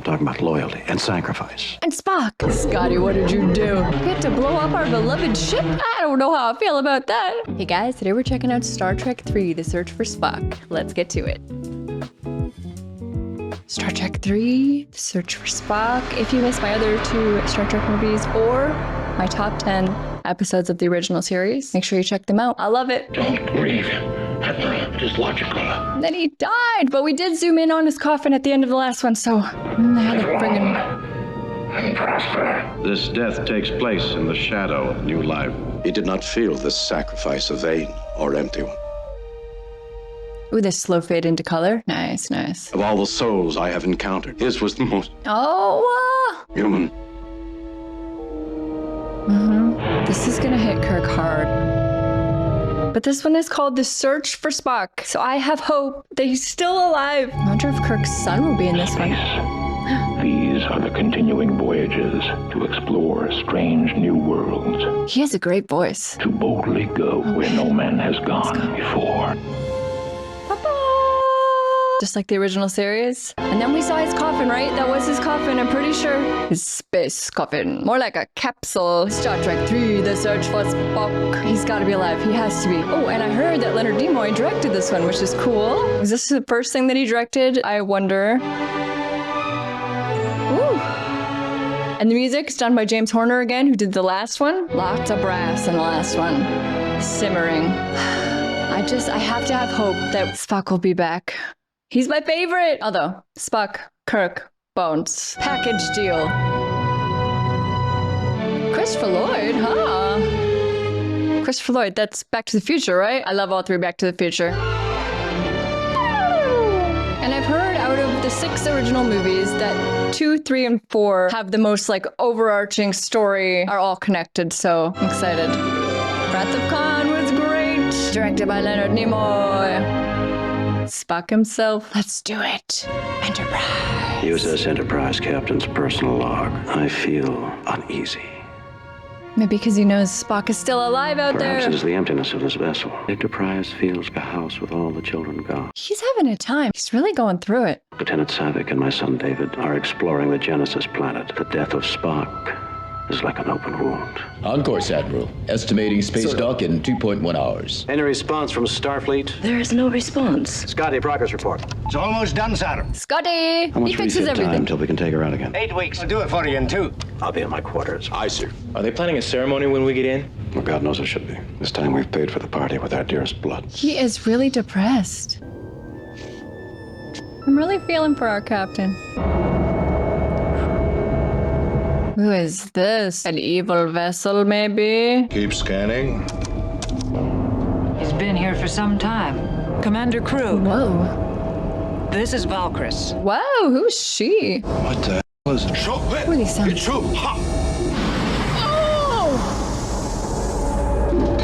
talking about loyalty and sacrifice. And Spock. Scotty, what did you do? Get to blow up our beloved ship? I don't know how I feel about that. Hey guys, today we're checking out Star Trek 3, The Search for Spock. Let's get to it. Star Trek 3, The Search for Spock. If you missed my other 2 Star Trek movies or my top 10 episodes of the original series, make sure you check them out. I love it. Don't grieve. It is logical. And then he died, but we did zoom in on his coffin at the end of the last one, so I had to friggin'... And prosper. This death takes place in the shadow of new life. He did not feel this sacrifice a vain or empty one. Ooh, this slow fade into color. Nice, nice. Of all the souls I have encountered, his was the most human. This is gonna hit Kirk hard. But this one is called The Search for Spock, so I have hope that he's still alive. I wonder if Kirk's son will be in this one. These are the continuing voyages to explore strange new worlds. He has a great voice. To boldly go where no man has gone before. Just like the original series. And then we saw his coffin, right? That was his coffin, I'm pretty sure. His space coffin. More like a capsule. Star Trek 3, The Search for Spock. He's gotta be alive. He has to be. Oh, and I heard that Leonard Nimoy directed this one, which is cool. Was this the first thing that he directed? I wonder. Ooh. And the music's done by James Horner again, who did the last one. Lots of brass in the last one. Simmering. I have to have hope that Spock will be back. He's my favorite! Although, Spock, Kirk, Bones. Package deal. Christopher Lloyd, huh? Christopher Lloyd, that's Back to the Future, right? I love all 3 Back to the Future. And I've heard out of the 6 original movies that 2, 3, and 4 have the most like overarching story, are all connected, so I'm excited. Wrath of Khan was great! Directed by Leonard Nimoy. Spock himself. Let's do it. Enterprise. USS Enterprise captain's personal log. I feel uneasy. Maybe because he knows Spock is still alive out Perhaps there. it is the emptiness of this vessel. Enterprise feels like a house with all the children gone. He's having a time. He's really going through it. Lieutenant Savick and my son David are exploring the Genesis planet. The death of Spock is like an open wound. On course, Admiral. Estimating space dock in 2.1 hours. Any response from Starfleet? There is no response. Scotty, progress report. It's almost done, sir. Scotty! How much He fixes refit time everything. until we can take her out again? 8 weeks. I'll do it for you in 2. I'll be in my quarters. Aye, sir. Are they planning a ceremony when we get in? Well, God knows it should be. This time we've paid for the party with our dearest blood. He is really depressed. I'm really feeling for our captain. Who is this? An evil vessel, maybe? Keep scanning. He's been here for some time. Commander Crew, Whoa. this is Valkyris. Wow, who's she? What the hell is it? What are these sounds? It's true. Ha!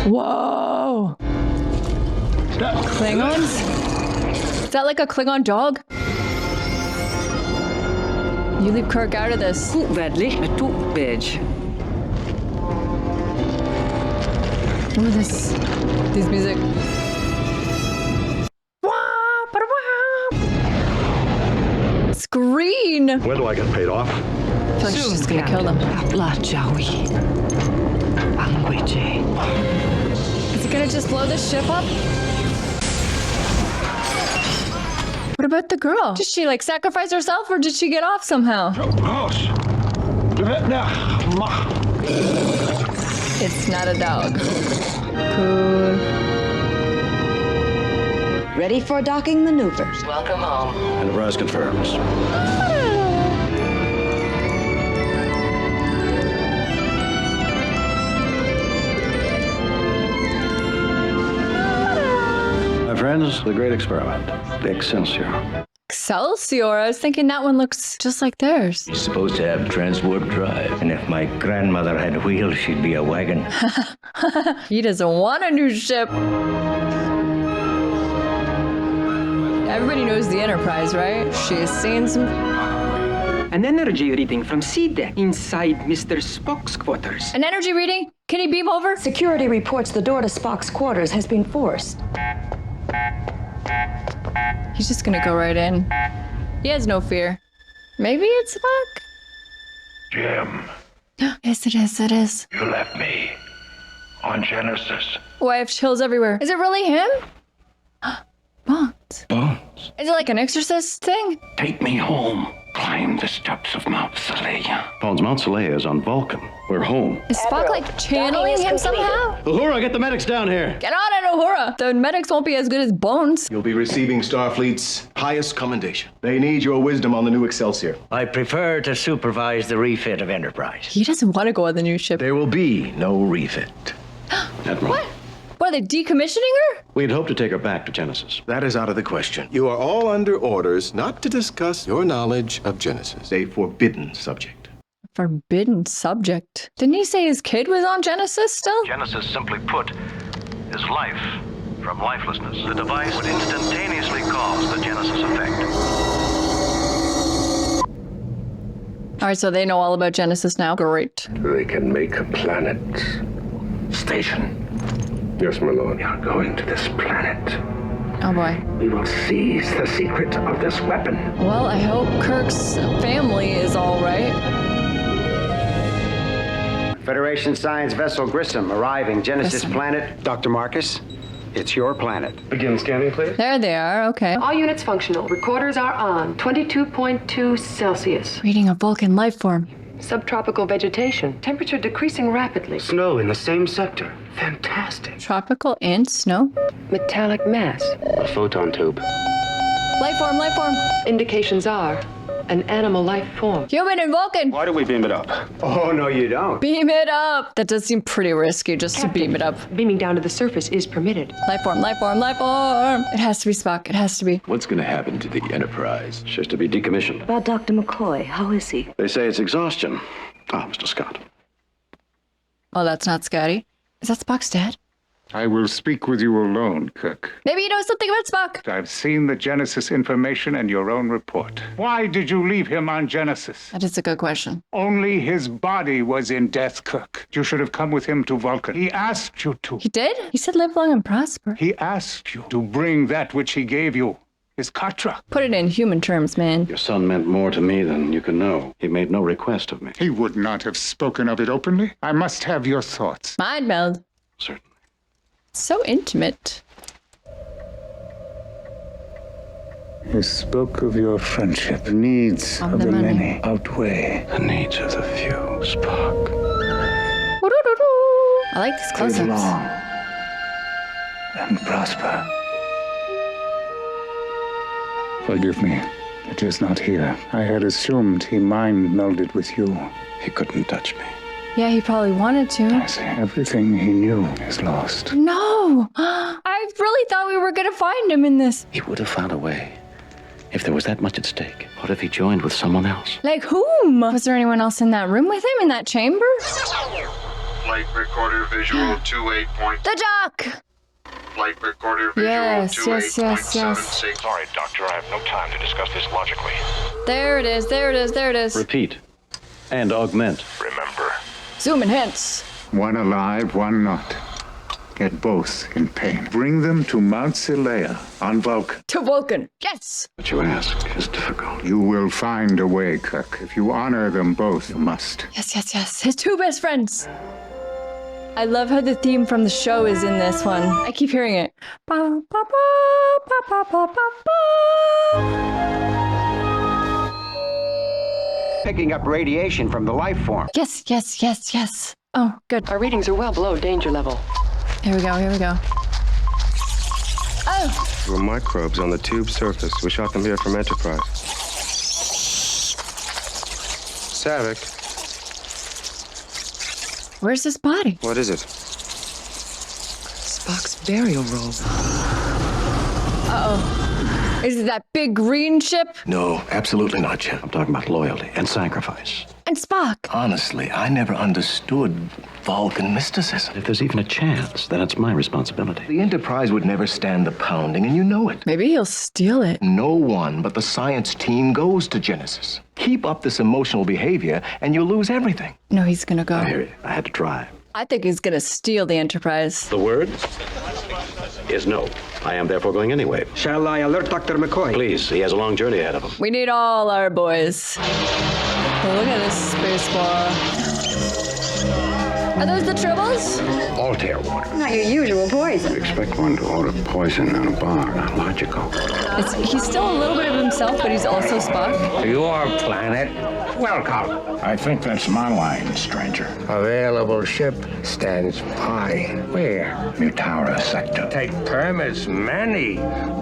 Whoa! Klingons? Is that like a Klingon dog? You leave Kirk out of this. Ooh, Bradley, a two badge. Ooh, this music. It's green! When do I get paid off? I feel like she's just gonna kill them. Is it gonna just blow this ship up? What about the girl? Did she like sacrifice herself or did she get off somehow? It's not a dog. Cool. Ready for docking maneuvers. Welcome home. Enterprise confirms. My friends, the great experiment. The Excelsior. Excelsior? I was thinking that one looks just like theirs. He's supposed to have transwarp drive. And if my grandmother had wheels, she'd be a wagon. He doesn't want a new ship. Everybody knows the Enterprise, right? She has seen some... An energy reading from C-Deck inside Mr. Spock's quarters. An energy reading? Can he beam over? Security reports the door to Spock's quarters has been forced. He's just gonna go right in. He has no fear. Maybe it's Spock? Jim, Yes, it is. It is. you left me on Genesis. Oh, I have chills everywhere. Is it really him? Bones. Bones. Is it like an exorcist thing? Take me home. Climb the steps of Mount Saleya. Bones, Mount Saleya is on Vulcan. We're home. Is Spock like channeling him somehow? Uhura, get the medics down here. Get on it, Uhura. The medics won't be as good as Bones. You'll be receiving Starfleet's highest commendation. They need your wisdom on the new Excelsior. I prefer to supervise the refit of Enterprise. He doesn't want to go on the new ship. There will be no refit. Admiral. What, are they decommissioning her? We'd hoped to take her back to Genesis. That is out of the question. You are all under orders not to discuss your knowledge of Genesis, a forbidden subject. Forbidden subject. Didn't he say his kid was on Genesis still? Genesis, simply put, is life from lifelessness. The device would instantaneously cause the Genesis effect. All right, so they know all about Genesis now. Great. They can make a planet. Station. Yes, my lord. We are going to this planet. Oh boy. We will seize the secret of this weapon. Well, I hope Kirk's family is all right. Federation Science Vessel Grissom arriving Genesis planet. Dr. Marcus, it's your planet. Begin scanning, please. There they are, okay. All units functional. Recorders are on. 22.2 Celsius. Reading a Vulcan life form. Subtropical vegetation. Temperature decreasing rapidly. Snow in the same sector. Fantastic. Tropical and snow. Metallic mass. A photon tube. Life form, life form. Indications are an animal life form. Human and Vulcan. Why do we beam it up? Oh, no, you don't. Beam it up. That does seem pretty risky just to beam it up. Beaming down to the surface is permitted. Life form, life form, life form. It has to be Spock. It has to be. What's going to happen to the Enterprise? It's just to be decommissioned. About Dr. McCoy, how is he? They say it's exhaustion. Mr. Scott. Oh, that's not Scotty. Is that Spock's dad? I will speak with you alone, Kirk. Maybe you know something about Spock. I've seen the Genesis information and your own report. Why did you leave him on Genesis? That is a good question. Only his body was in death, Kirk. You should have come with him to Vulcan. He asked you to. He did? He said live long and prosper. He asked you to bring that which he gave you. His katra. Put it in human terms, man. Your son meant more to me than you can know. He made no request of me. He would not have spoken of it openly. I must have your thoughts. Mind meld. Certainly. So intimate. He spoke of your friendship. The needs of the many outweigh the needs of the few, Spock. I like these close-ups. Live long and prosper. Forgive me. It is not here. I had assumed he mind-melded with you. He couldn't touch me. Yeah, he probably wanted to. I see. Everything he knew is lost. No! I really thought we were going to find him in this. He would have found a way. If there was that much at stake, what if he joined with someone else? Like whom? Was there anyone else in that room with him, in that chamber? Flight recorder visual 28. The Jock! Flight recorder visual yes. 28.76. Sorry, Doctor, I have no time to discuss this logically. There it is. Repeat. And augment. Remember. Zoom and hence. One alive, one not. Get both in pain. Bring them to Mount Saleya on Vulcan. To Vulcan, yes! What you ask is difficult. You will find a way, Kirk. If you honor them both, you must. Yes. His two best friends. I love how the theme from the show is in this one. I keep hearing it. Ba, ba, ba, ba, ba, ba, ba. Picking up radiation from the life form. Yes. Oh, good. Our readings are well below danger level. Here we go. Oh! There were microbes on the tube surface. We shot them here from Enterprise. Savick. Where's his body? What is it? Spock's burial robe. Uh-oh. Is it that big green ship? No, absolutely not, Jim. I'm talking about loyalty and sacrifice. And Spock. Honestly, I never understood Vulcan mysticism. If there's even a chance, then it's my responsibility. The Enterprise would never stand the pounding, and you know it. Maybe he'll steal it. No one but the science team goes to Genesis. Keep up this emotional behavior, and you'll lose everything. No, he's gonna go. I hear you. I had to try. I think he's gonna steal the Enterprise. The word is no. I am therefore going anyway. Shall I alert Dr. McCoy? Please, he has a long journey ahead of him. We need all our boys. Oh, look at this space bar. Are those the tribbles? Altair water. Not your usual poison. Expect one to order poison in a bar. Not logical. He's still a little bit of himself, but he's also Spock. Your planet. Welcome. I think that's my line, stranger. Available ship stands by. Where? Mutara sector. Take permits, many.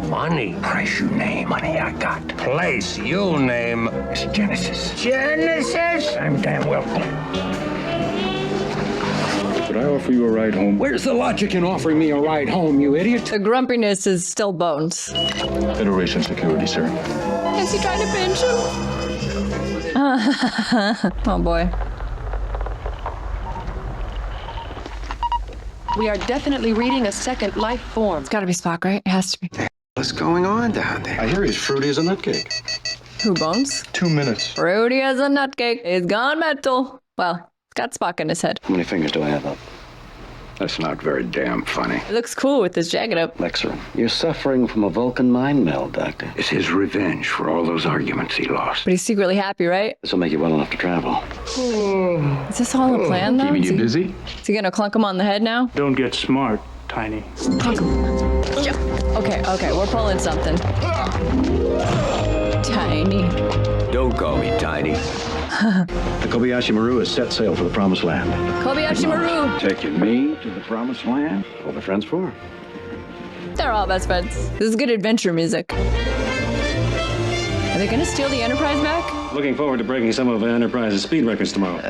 Money. Price you name, money I got. Place you name. It's Genesis. Genesis? I'm damn welcome. Could I offer you a ride home? Where's the logic in offering me a ride home, you idiot? The grumpiness is still Bones. Federation security, sir. Is he trying to pinch him? Oh boy. We are definitely reading a second life form. It's gotta be Spock, right? It has to be. What's going on down there? I hear he's fruity as a nutcake. Who, Bones? 2 minutes. Fruity as a nutcake. He's gone mental. Well, it's got Spock in his head. How many fingers do I have up? That's not very damn funny. He looks cool with his jacket up. Lexer, you're suffering from a Vulcan mind meld, Doctor. It's his revenge for all those arguments he lost. But he's secretly happy, right? This will make you well enough to travel. Is this all a plan, though? Keeping you busy? Is he gonna clunk him on the head now? Don't get smart, Tiny. Clunk him. Yeah. Okay, we're pulling something. Tiny. Don't call me Tiny. The Kobayashi Maru has set sail for the Promised Land. Kobayashi Maru. Taking me to the Promised Land? What are friends for? They're all best friends. This is good adventure music. Are they gonna steal the Enterprise back? Looking forward to breaking some of Enterprise's speed records tomorrow.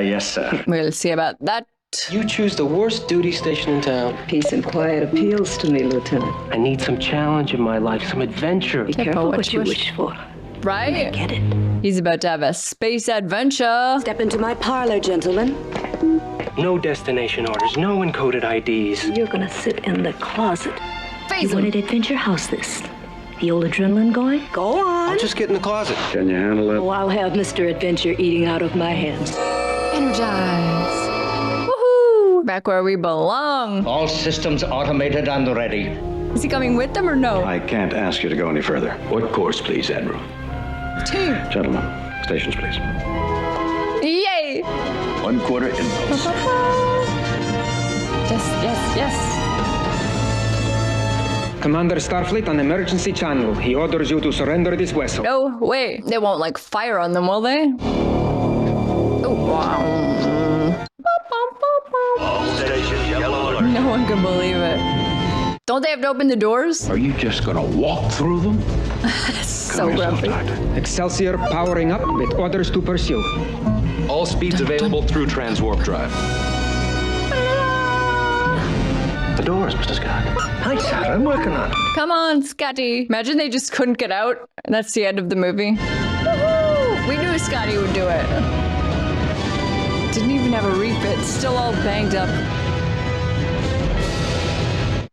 Yes, sir. We'll see about that. You choose the worst duty station in town. Peace and quiet appeals to me, Lieutenant. I need some challenge in my life, some adventure. Be careful what you wish for. Right? Get it. He's about to have a space adventure. Step into my parlor, gentlemen. No destination orders, no encoded IDs. You're gonna sit in the closet. Face You him. wanted adventure house this. The old adrenaline going? Go on. I'll just get in the closet. Can you handle it? Oh, I'll have Mr. Adventure eating out of my hands. Energize. Woohoo! Back where we belong. All systems automated and ready. Is he coming with them or no? I can't ask you to go any further. What course, please, Admiral? Team. Gentlemen, stations, please. Yay! 1/4 impulse. Yes. Commander Starfleet on emergency channel. He orders you to surrender this vessel. Oh, wait. They won't, like, fire on them, will they? Oh, wow. All stations, yellow alert. No one can believe it. Don't they have to open the doors? Are you just gonna walk through them? So grumpy. Excelsior powering up with orders to pursue. All speeds available through transwarp drive. The doors, Mr. Scott. Hi, Sarah, I'm working on it. Come on, Scotty. Imagine they just couldn't get out, and that's the end of the movie. Woohoo! We knew Scotty would do it. Didn't even have a refit, still all banged up.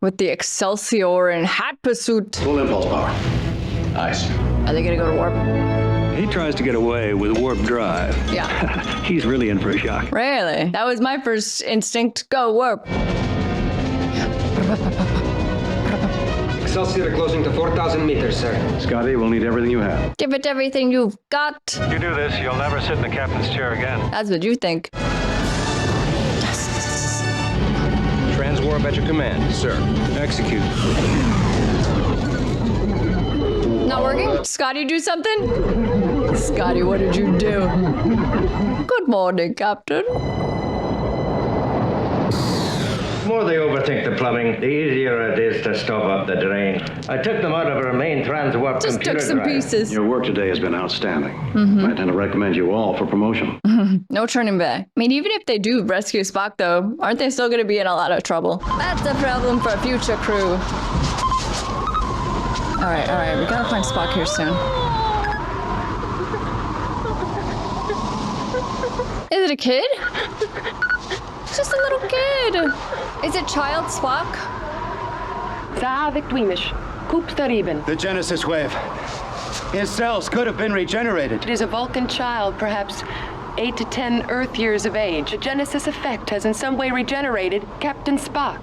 With the Excelsior and hat pursuit. Full impulse power. Nice. Are they gonna go to warp? He tries to get away with warp drive. Yeah. He's really in for a shock. Really? That was my first instinct. Go warp. Excelsior closing to 4,000 meters, sir. Scotty, we'll need everything you have. Give it everything you've got. If you do this, you'll never sit in the captain's chair again. That's what you think. Transwarp at your command, sir. Execute. Not working? Scotty, do something? Scotty, what did you do? Good morning, Captain. The more they overthink the plumbing, the easier it is to stop up the drain. I took them out of our main transwarp Just computer took some drive. pieces. Your work today has been outstanding. Mhm. I tend to recommend you all for promotion. No turning back. I mean, even if they do rescue Spock, though, aren't they still going to be in a lot of trouble? That's a problem for future crew. All right. We gotta find Spock here soon. Is it a kid? It's just a little kid. Is it child Spock? The Genesis wave. His cells could have been regenerated. It is a Vulcan child, perhaps 8 to 10 Earth years of age. The Genesis effect has in some way regenerated Captain Spock.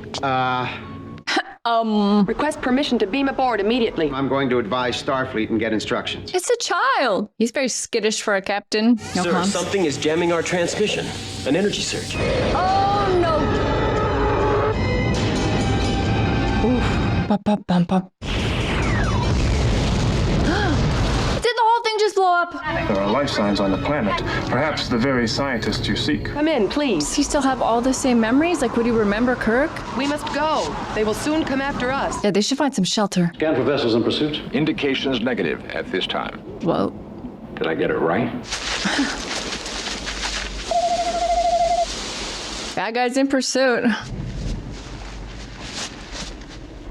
Request permission to beam aboard immediately. I'm going to advise Starfleet and get instructions. It's a child. He's very skittish for a captain. No Sir, comms. something is jamming our transmission. An energy surge. Oh, no. Oof. Bum, bum, bum, bum. Did the whole thing just blow up? There are life signs on the planet. Perhaps the very scientists you seek. Come in, please. Does he still have all the same memories? Like, would he remember Kirk? We must go. They will soon come after us. Yeah, they should find some shelter. Scan for vessels in pursuit. Indications negative at this time. Whoa. Did I get it right? Bad guys in pursuit.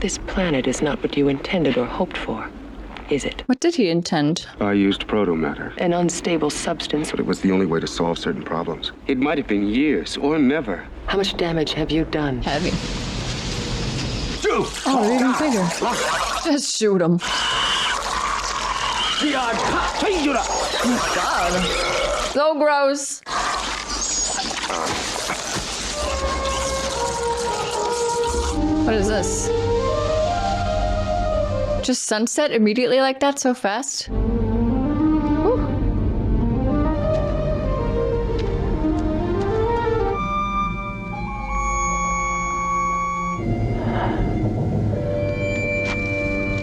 This planet is not what you intended or hoped for, is it? What did he intend? I used proto-matter, An unstable substance. but it was the only way to solve certain problems. It might have been years or never. How much damage have you done? Heavy. Oh, they didn't figure. Just shoot him. Oh, God. So gross. What is this? Just sunset immediately like that so fast? Whew.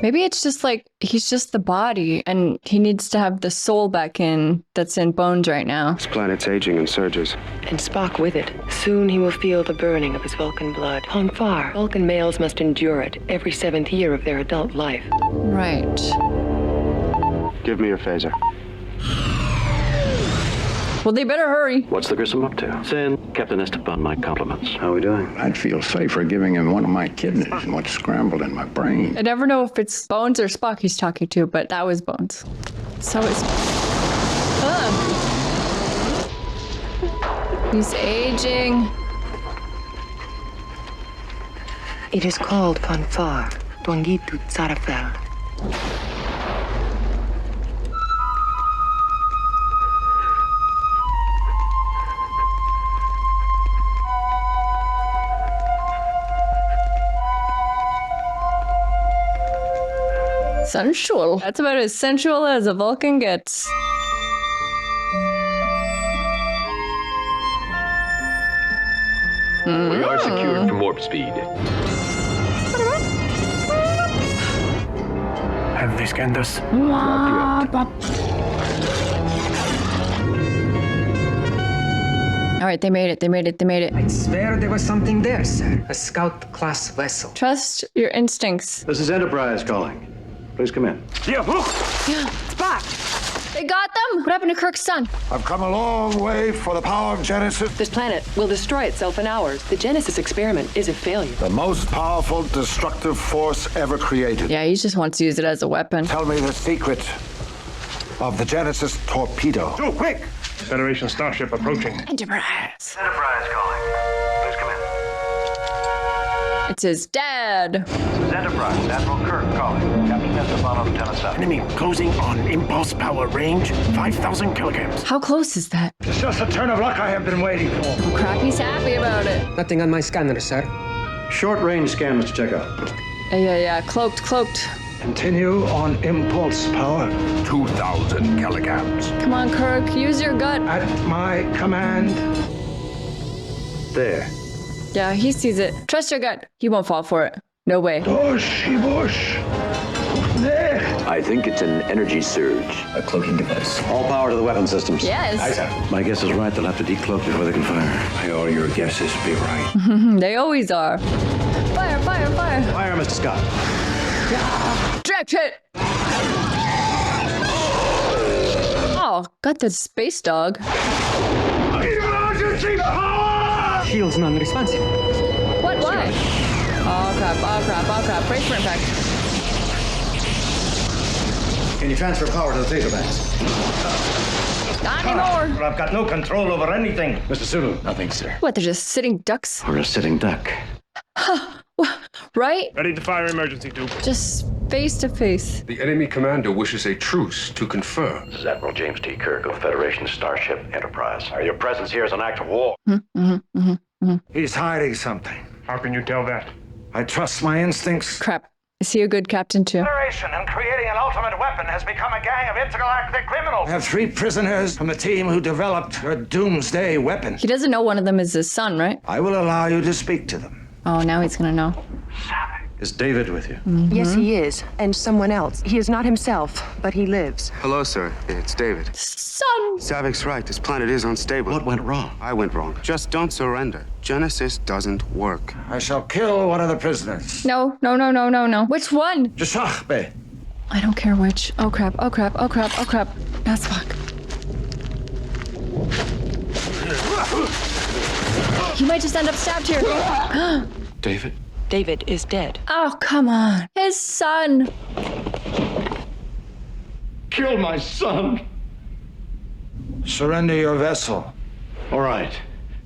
Maybe it's just like he's just the body and he needs to have the soul back in that's in Bones right now. This planet's aging in surges. And Spock with it. Soon he will feel the burning of his Vulcan blood. On far, Vulcan males must endure it every 7th year of their adult life. Right. Give me your phaser. Well, they better hurry. What's the Grissom up to? Send Captain Esteban my compliments. How are we doing? I'd feel safer giving him one of my kidneys and what's scrambled in my brain. I never know if it's Bones or Spock he's talking to, but that was Bones. So it's... He's aging. It is called Fanfare, Dwangitu Tsarafel. Sensual. That's about as sensual as a Vulcan gets. We are secured from warp speed. Have they scanned us? All right, they made it. They made it. They made it. I swear there was something there, sir. A scout-class vessel. Trust your instincts. This is Enterprise calling. Please come in. Yeah, Spock. They got them. What happened to Kirk's son? I've come a long way for the power of Genesis. This planet will destroy itself in hours. The Genesis experiment is a failure. The most powerful destructive force ever created. Yeah, he just wants to use it as a weapon. Tell me the secret of the Genesis torpedo. Do quick! Federation starship approaching. Enterprise. Enterprise calling. Please come in. It's his dad. This is Enterprise. Admiral Kirk calling. Captain Esteban on Lieutenant 7. Enemy closing on impulse power range, 5,000 kilograms. How close is that? It's just a turn of luck I have been waiting for. Oh, crap, he's happy about it. Nothing on my scanner, sir. Short-range scan, Mr. Chekhov. Yeah. Cloaked. Continue on impulse power. 2,000 kilograms. Come on, Kirk, use your gut. At my command. There. Yeah, he sees it. Trust your gut. He won't fall for it. No way. Bush. There. I think it's an energy surge. A cloaking device. All power to the weapon systems. Yes. Aye, sir. My guess is right. They'll have to decloak before they can fire. May all your guesses be right. They always are. Fire. Fire, Mr. Scott. Direct hit. Oh, got the space dog. Emergency power! Shield's non-responsive. What? Why? Oh crap. Brace for impact. Can you transfer power to the phaser banks? Not anymore. I've got no control over anything. Mr. Sulu. Nothing, sir. What, they're just sitting ducks? Or a sitting duck. Right? Ready to fire emergency tube. Just face to face. The enemy commander wishes a truce to confer. This is Admiral James T. Kirk of Federation Starship Enterprise. Your presence here is an act of war. He's hiding something. How can you tell that? I trust my instincts. Crap. Is he a good captain too? Generation and creating an ultimate weapon has become a gang of intergalactic criminals. I have 3 prisoners from the team who developed your doomsday weapon. He doesn't know one of them is his son, right? I will allow you to speak to them. Oh, now he's gonna know. Is David with you? Yes, he is. And someone else. He is not himself, but he lives. Hello, sir. It's David. Son! Savik's right. This planet is unstable. What went wrong? I went wrong. Just don't surrender. Genesis doesn't work. I shall kill one of the prisoners. No. Which one? Jashahbe. I don't care which. Oh crap. That's Spock. He might just end up stabbed here. David? David is dead. Oh, come on. His son. Kill my son! Surrender your vessel. All right.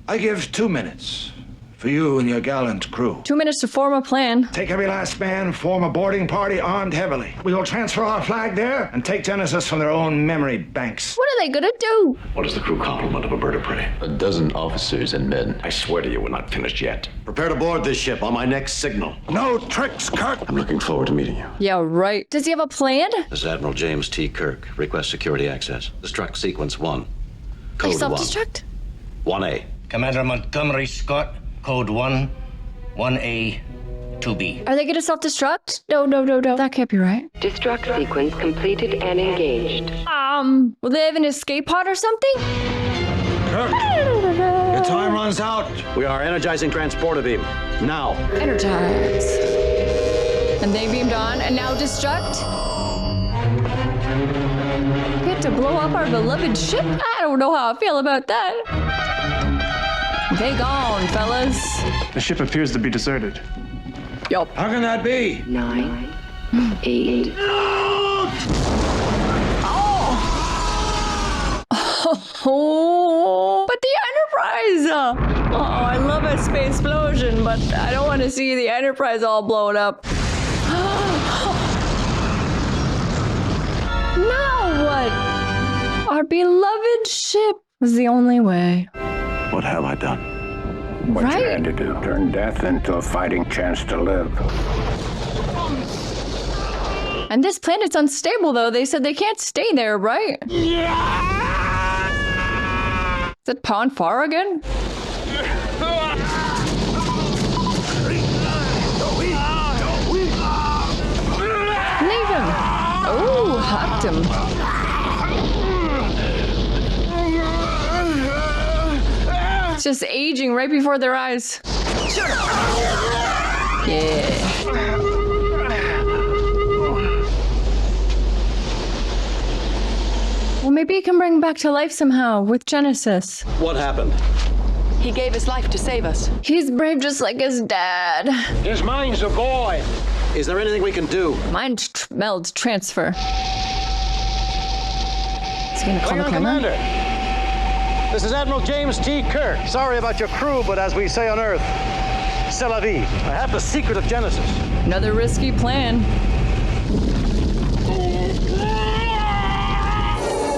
I give 2 minutes for you and your gallant crew. 2 minutes to form a plan. Take every last man, form a boarding party armed heavily. We will transfer our flag there and take Genesis from their own memory banks. What are they gonna do? What is the crew complement of a bird of prey? 12 officers and men. I swear to you, we're not finished yet. Prepare to board this ship on my next signal. No tricks, Kirk. I'm looking forward to meeting you. Yeah, right. Does he have a plan? This is Admiral James T. Kirk. Request security access. Destruct sequence 1. Code 1. Self-destruct? 1A. Commander Montgomery Scott, code 1, 1A, 2B. Are they gonna self-destruct? No. That can't be right. Destruct sequence completed and engaged. Will they have an escape pod or something? Kirk, your time runs out. We are energizing transporter beam. Now. Energize. And they beamed on, and now destruct? We have to blow up our beloved ship? I don't know how I feel about that. They gone, fellas. The ship appears to be deserted. Yup. How can that be? 9, 8. Oh, but the Enterprise! Oh, I love a space explosion, but I don't want to see the Enterprise all blown up. Now what? Our beloved ship was the only way. What have I done? What Right. you had to do, turn death into a fighting chance to live. And this planet's unstable, though. They said they can't stay there, right? Is it Pon Farr again? Leave him. Oh, hucked him. It's just aging right before their eyes. Yeah. Well, maybe he can bring him back to life somehow with Genesis. What happened? He gave his life to save us. He's brave just like his dad. His mind's a void. Is there anything we can do? Mind meld transfer. Is he gonna call the Klingon camera? Commander. This is Admiral James T. Kirk. Sorry about your crew, but as we say on Earth, c'est la vie. I have the secret of Genesis. Another risky plan.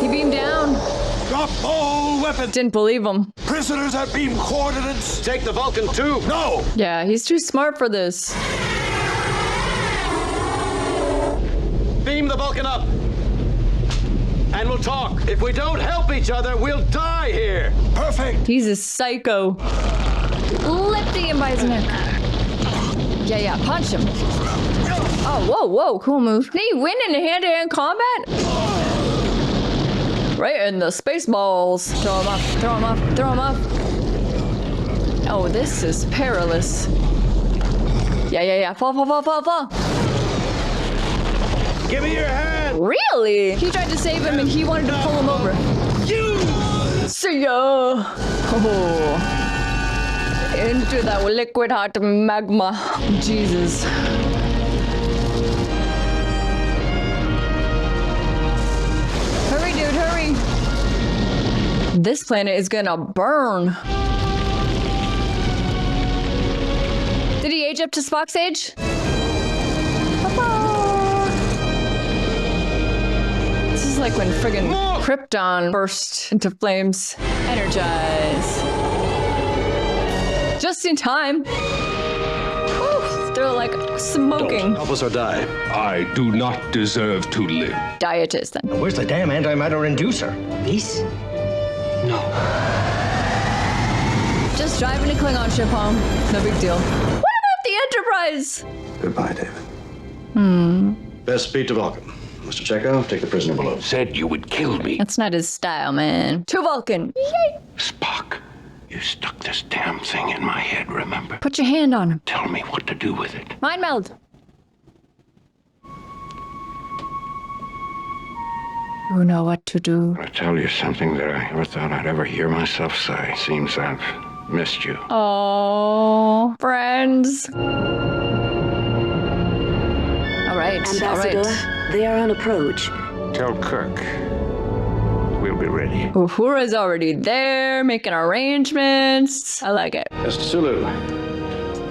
He beamed down. Drop all weapons. Didn't believe him. Prisoners at beam coordinates. Take the Vulcan too. No. Yeah, he's too smart for this. Beam the Vulcan up. And we'll talk. If we don't help each other, we'll die here. Perfect. He's a psycho. Lifting him by his neck. Yeah, punch him. Oh, whoa, cool move. Did he win in hand-to-hand combat? Right in the space balls. Throw him up. Oh, this is perilous. Yeah. Fall. Give me your hand. Really? He tried to save him and he wanted to pull him over. See ya. Oh. Into that liquid hot magma. Jesus. Hurry, dude, hurry. This planet is gonna burn. Did he age up to Spock's age? This is like when friggin' Krypton burst into flames. Energize. Just in time. Whew, they're real, like, smoking. Help us or die. I do not deserve to live. Die it is, then. Where's the damn antimatter inducer? This? No. Just driving a Klingon ship home. No big deal. What about the Enterprise? Goodbye, David. Best speed to Vulcan. Mr. Chekhov, take the prisoner below. Said you would kill me. That's not his style, man. To Vulcan. Yay! Spock, you stuck this damn thing in my head, remember? Put your hand on him. Tell me what to do with it. Mind meld. You know what to do. I tell you something that I never thought I'd ever hear myself say. Seems I've missed you. Oh, friends. All right, Ambassador, all right. they are on approach. Tell Kirk we'll be ready. Uhura's already there, making arrangements. I like it. Mr. Sulu,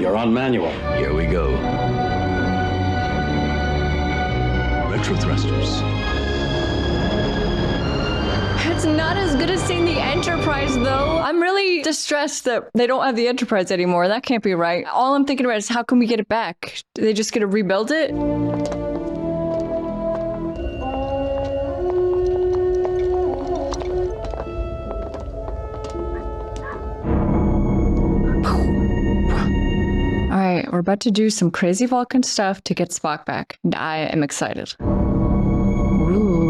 you're on manual. Here we go. Retro thrusters. It's not as good as seeing the Enterprise, though. I'm really distressed that they don't have the Enterprise anymore. That can't be right. All I'm thinking about is how can we get it back? Do they just get to rebuild it? All right, we're about to do some crazy Vulcan stuff to get Spock back, and I am excited. Ooh.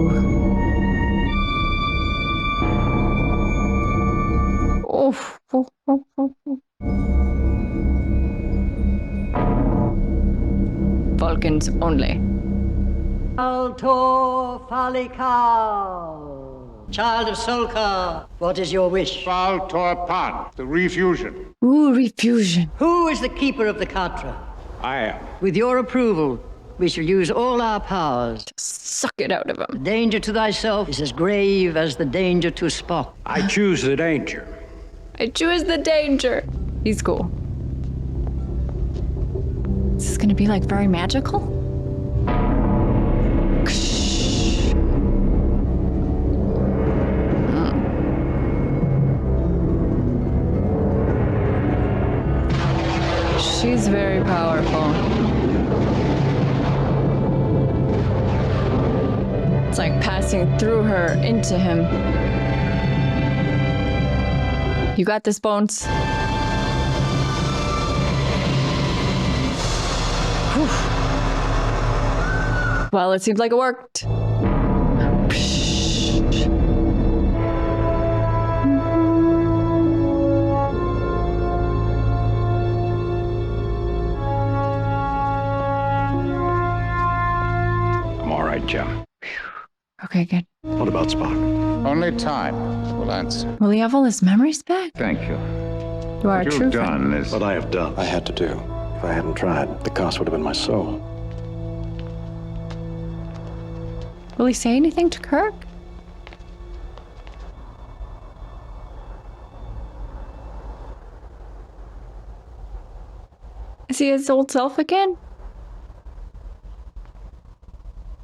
Oof. Oof, oof, oof, oof. Vulcans only. Altor Falikal, child of Solkar, what is your wish? Faltor Pan, the refusion. Ooh, refusion. Who is the keeper of the katra? I am. With your approval, we shall use all our powers. Suck it out of him. The danger to thyself is as grave as the danger to Spock. I choose the danger. I choose the danger. He's cool. Is this gonna be like very magical? She's very powerful. It's like passing through her into him. You got this, Bones. Whew. Well, it seems like it worked. I'm all right, Jim. Okay, good. What about Spock? Only time will answer. Will he have all his memories back? Thank you. You are a What true you've friend. done is... What I have done, I had to do. If I hadn't tried, the cost would have been my soul. Will he say anything to Kirk? Is he his old self again?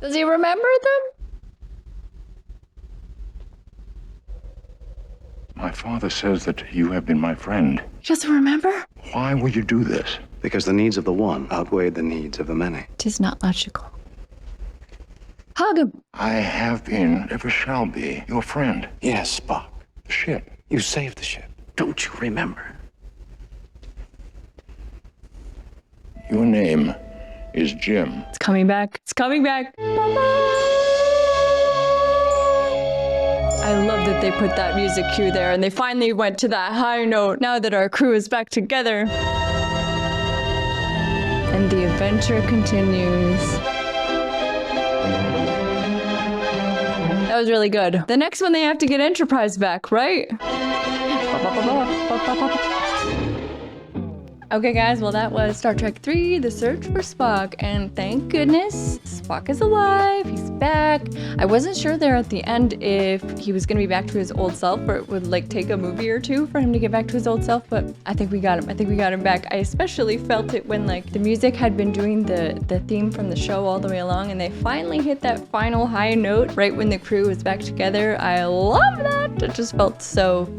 Does he remember them? My father says that you have been my friend. He doesn't remember? Why would you do this? Because the needs of the one outweighed the needs of the many. It is not logical. Hug him. I have been, ever shall be, your friend. Yes, Spock. The ship. You saved the ship. Don't you remember? Your name is Jim. It's coming back. It's coming back. I love that they put that music cue there and they finally went to that high note now that our crew is back together. And the adventure continues. That was really good. The next one they have to get Enterprise back, right? Okay, guys, well, that was Star Trek III, The Search for Spock, and thank goodness Spock is alive, he's back. I wasn't sure there at the end if he was gonna be back to his old self, or it would like take a movie or two for him to get back to his old self, but I think we got him. I think we got him back. I especially felt it when like the music had been doing the theme from the show all the way along, and they finally hit that final high note right when the crew was back together. I love that. It just felt so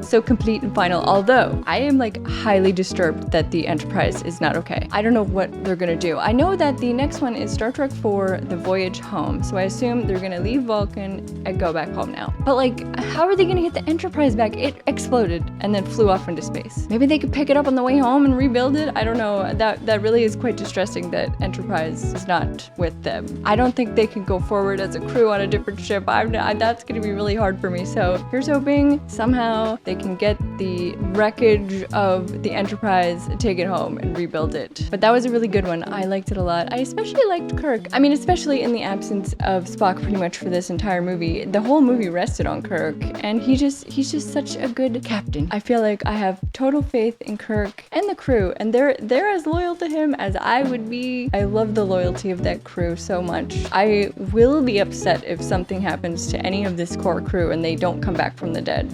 so complete and final. Although I am like highly disturbed that the Enterprise is not okay. I don't know what they're gonna do. I know that the next one is Star Trek IV: The Voyage Home, so I assume they're gonna leave Vulcan and go back home now. But like, how are they gonna get the Enterprise back? It exploded and then flew off into space. Maybe they could pick it up on the way home and rebuild it. I don't know. That really is quite distressing that Enterprise is not with them. I don't think they can go forward as a crew on a different ship. That's gonna be really hard for me. So here's hoping somehow they can get the wreckage of the Enterprise, take it home and rebuild it. But that was a really good one. I liked it a lot. I especially liked Kirk. I mean, especially in the absence of Spock pretty much for this entire movie. The whole movie rested on Kirk, and he's just such a good captain. I feel like I have total faith in Kirk and the crew, and they're as loyal to him as I would be. I love the loyalty of that crew so much. I will be upset if something happens to any of this core crew and they don't come back from the dead.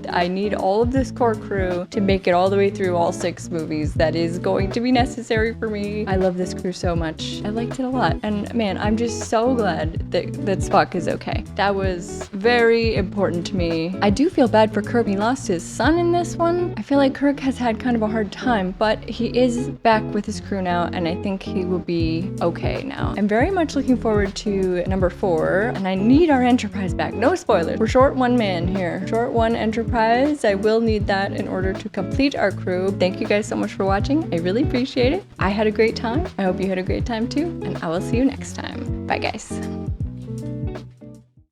I need all of this core crew to make it all the way through all 6 movies. That is going to be necessary for me. I love this crew so much. I liked it a lot. And man, I'm just so glad that Spock is okay. That was very important to me. I do feel bad for Kirk. He lost his son in this one. I feel like Kirk has had kind of a hard time, but he is back with his crew now, and I think he will be okay now. I'm very much looking forward to number 4, and I need our Enterprise back. No spoilers. We're short 1 man here. Short 1 Enterprise. I will need that in order to complete our crew. Thank you guys so much for watching. I really appreciate it. I had a great time. I hope you had a great time too, and I will see you next time. Bye guys.